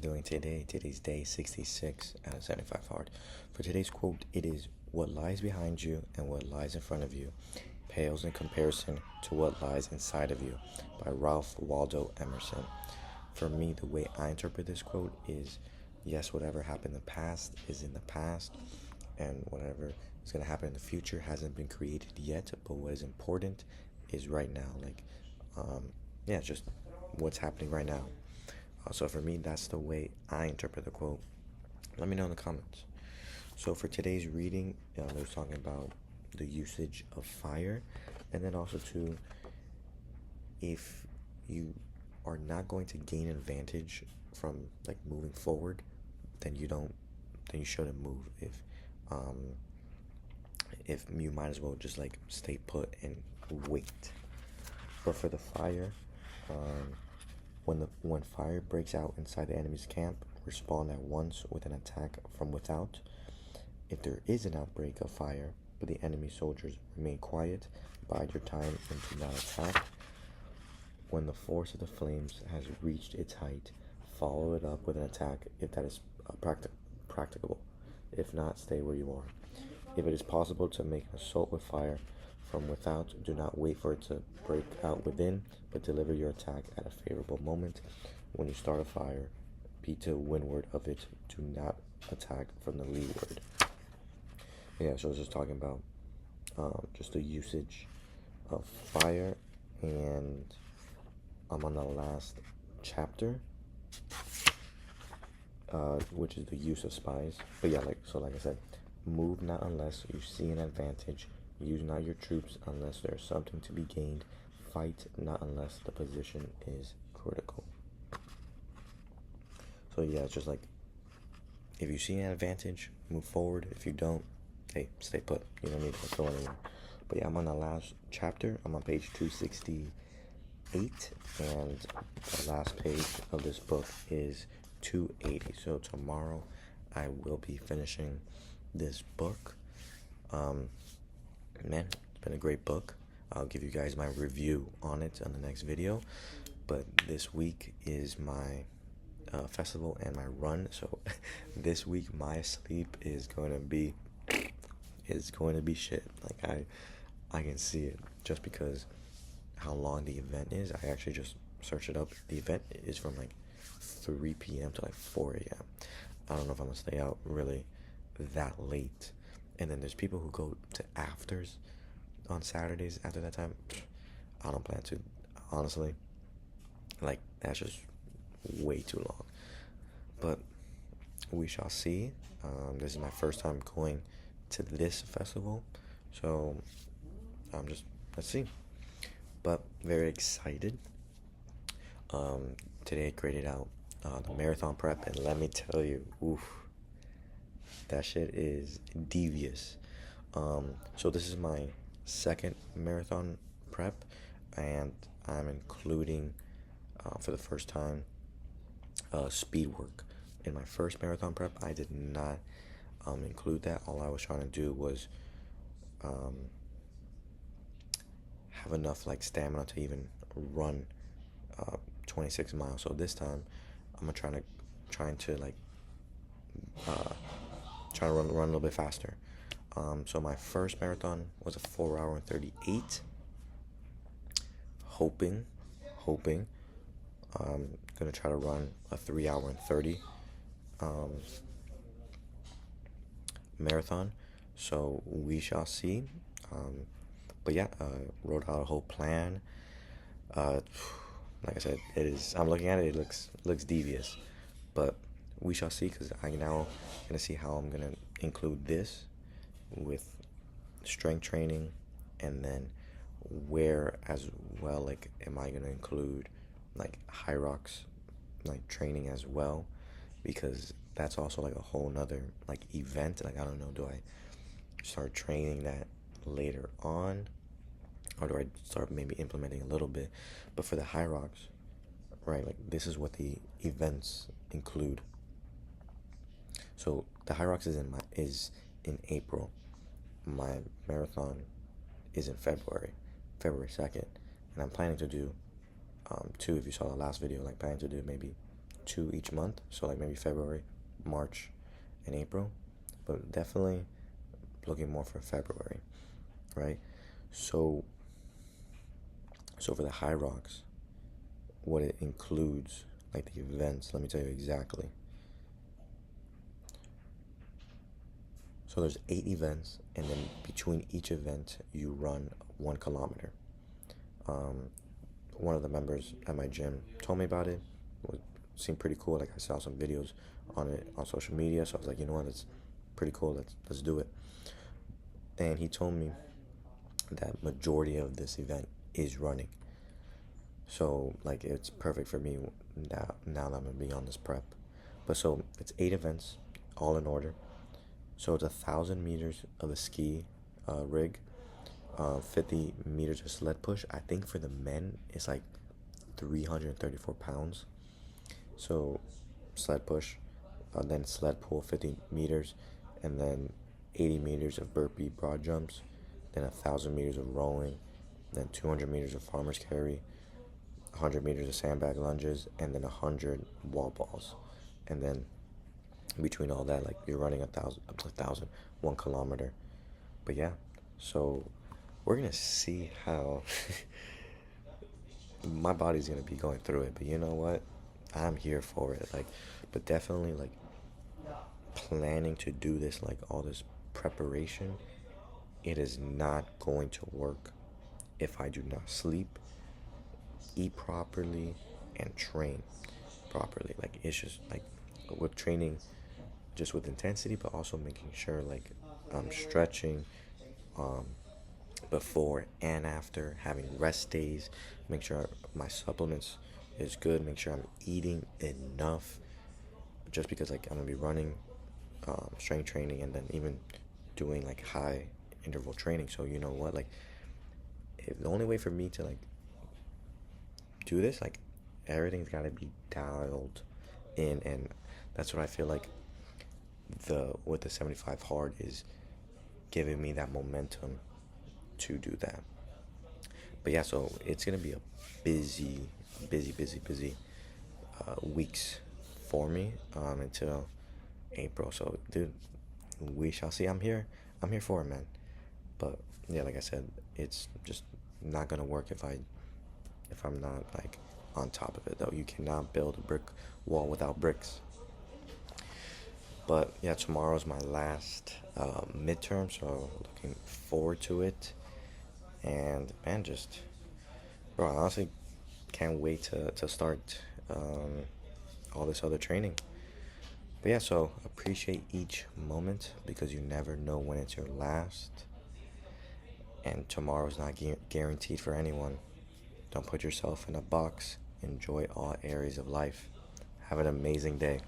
doing today? Today's day 66 out of 75 hard. For today's quote, it is, "What lies behind you and what lies in front of you pales in comparison to what lies inside of you," by Ralph Waldo Emerson. For me, the way I interpret this quote is, yes, whatever happened in the past is in the past, and whatever is going to happen in the future hasn't been created yet, but what is important is right now. Just what's happening right now. So for me, that's the way I interpret the quote. Let me know in the comments. So for today's reading, I was talking about the usage of fire, and then also too, if you are not going to gain advantage from moving forward, then you shouldn't move. If you might as well just stay put and wait. But for the fire, when fire breaks out inside the enemy's camp, respond at once with an attack from without. If there is an outbreak of fire, but the enemy soldiers remain quiet, bide your time and do not attack. When the force of the flames has reached its height, follow it up with an attack if that is practicable. If not, stay where you are. If it is possible to make an assault with fire from without, do not wait for it to break out within, but deliver your attack at a favorable moment. When you start a fire, be to windward of it. Do not attack from the leeward. So I was just talking about just the usage of fire, and I'm on the last chapter, which is the use of spies. But like I said, move not unless you see an advantage. Use not your troops unless there is something to be gained. Fight not unless the position is critical. So it's just if you see an advantage, move forward. If you don't, hey, stay put. You don't need to go anywhere. But I'm on the last chapter. I'm on page 268, and the last page of this book is 280. So tomorrow I will be finishing this book. Man, it's been a great book. I'll give you guys my review on it on the next video. But this week is my festival and my run. So this week my sleep is going to be shit. I can see it just because how long the event is. I actually just searched it up. The event is from 3 p.m. to 4 a.m. I don't know if I'm gonna stay out really that late. And then there's people who go to afters on Saturdays after that time. I don't plan to, honestly. That's just way too long. But we shall see. This is my first time going to this festival, so let's see. But very excited. Today I graded out the marathon prep, and let me tell you, that shit is devious. So this is my second marathon prep, and I'm including for the first time speed work. In my first marathon prep, I did not include that. All I was trying to do was have enough stamina to even run 26 miles. So this time I'm trying to run a little bit faster. So my first marathon was a 4 hour and 38. Hoping I'm gonna try to run a 3 hour and 30 marathon. So we shall see. Wrote out a whole plan. Like I said, I'm looking at it. It looks devious, but we shall see, because I'm now gonna see how I'm gonna include this with strength training, and then where as well am I gonna include high rocks training as well, because that's also a whole nother event. I don't know, do I start training that later on, or do I start maybe implementing a little bit? But for the high rocks, right, this is what the events include. So the high rocks is in April. My marathon is in February 2nd, and I'm planning to do two. If you saw the last video, planning to do maybe 2 each month, so like maybe February, March, and April, but definitely looking more for February, right? So for the High Rocks, what it includes, like the events, let me tell you exactly. So there's 8 events, and then between each event, you run 1 kilometer. One of the members at my gym told me about it. It seemed pretty cool. Like I saw some videos on it on social media, so I was like, you know what, it's pretty cool. Let's do it. And he told me that majority of this event is running. So like it's perfect for me now that I'm gonna be on this prep. But so it's 8 events, all in order. So it's 1,000 meters of a ski rig, 50 meters of sled push. I think for the men it's like 334 pounds. So sled push, then sled pull 50 meters, and then 80 meters of burpee broad jumps, then 1,000 meters of rowing, then 200 meters of farmer's carry, 100 meters of sandbag lunges, and then 100 wall balls. And then between all that, like you're running 1,000, 1 kilometer. But yeah, so we're gonna see how my body's gonna be going through it. But you know what? I'm here for it. Like, but definitely like planning to do this, like all this preparation, it is not going to work if I do not sleep, eat properly, and train properly. Like it's just like with training, just with intensity, but also making sure like I'm stretching before and after, having rest days, make sure my supplements is good, make sure I'm eating enough, just because like I'm gonna be running strength training and then even doing like high interval training. So you know what, like if the only way for me to like do this, like everything's got to be dialed in, and that's what I feel like with the 75 hard is giving me that momentum to do that. But yeah, so it's gonna be a busy weeks for me until April. So dude, we shall see. I'm here for it, man. But yeah, like I said, it's just not gonna work if I'm not like on top of it, though. You cannot build a brick wall without bricks. But yeah, tomorrow's my last midterm, so looking forward to it. And man, just bro, I honestly can't wait to start all this other training. But yeah, so appreciate each moment, because you never know when it's your last, and tomorrow's not guaranteed for anyone. Don't put yourself in a box. Enjoy all areas of life. Have an amazing day.